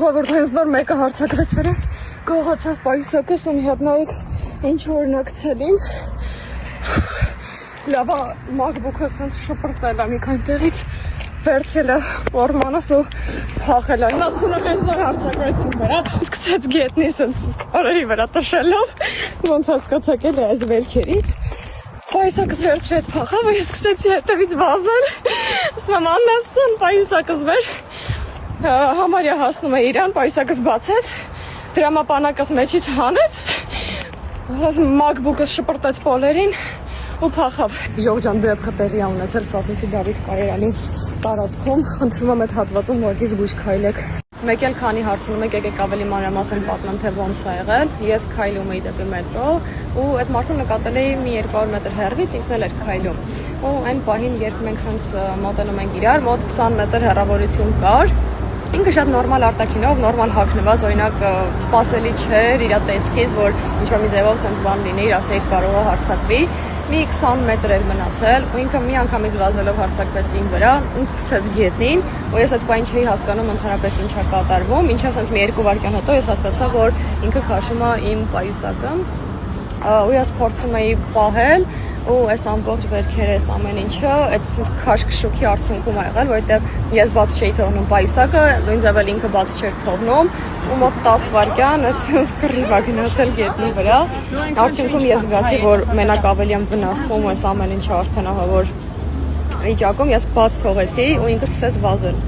որ հենց նոր մեկը հարցակվեց վրաս, գողացավ պայուսակս ու մի հատ նայեք ինչ օրնակցել ինձ։ Լավա MacBook-ը սենց շպրտել է մի քանի տեղից, վերջել է ֆորմանս ու փախել է։ 90-ը հենց նոր հարցակվեցին վրա, սկսեց գետնի սենց կարերի վրա տշելով, ոնց հասկացակ էլ է այս վերքերից։ Պայուսակս վերցրեց փախավ ու ես սկսեցի հետևից վազել, ասում եմ աննասն պայուսակս վեր, համարյա հասնում է իրան, պայուսակս բացեց, դրամապանակս մեջից հանեց, MacBook-ս շպրտեց պոլերին ու փախավ։ Ժողջան դեպքը տեղի ա ունեցել Սասունցի Դավիթ կայարանի տարածքում, խնդրում եմ այդ հատվածում ուղղակի զգույշ քայլեք։ Մեկ էլ քանի հարցնում եք, եկեք ավելի մանրամասն պատմեմ, թե ոնց ա եղել։ Ես քայլում էի դեպի մետրո ու այդ մարդուն նկատել էի մի 200 մետր հեռվից, ինքն էլ էր քայլում։ Ու այն պահին, երբ մենք սենց մոտենում ենք իրար, մոտ 20 մետր հեռավորություն կար։ Ինքը շատ նորմալ արտաքինով, նորմալ հագնված, օրինակ սպասելի չէր իր տեսքից, որ ինչ-որ մի ձևով սենց բան լինի, իր ասեիր կարող է հարցակվի։ Մի 20 մետր էր մնացել ու ինքը մի անգամից վազելով հարցակվեց իմ վրա, ինձ գցեց գետնին ու ես այդ պայն չէի հասկանում ընդհանրապես ինչ է կատարվում, մինչև սենց մի 2 վայրկյան հետո ես հասկացա, որ ինքը քաշում է իմ պայուսակը ու ես փորձում էի պահել ու այս ամբողջ վերքերը, այս ամեն ինչը այդ սենց քաշքշուքի արդյունքում ա եղել, որովհետև ես բաց չէի թողնում պայուսակը, նույն ձև էլ ինքը բաց չէր թողնում ու մոտ 10 վայրկյան այդ սենց կռիվ ա գնացել գետնի վրա։ Արդյունքում ես զգացի, որ մենակ ավելի եմ վնասվում այս ամեն ինչը արդեն ահա որ վիճակում ես բաց թողեցի ու ինքը սկսեց վազել։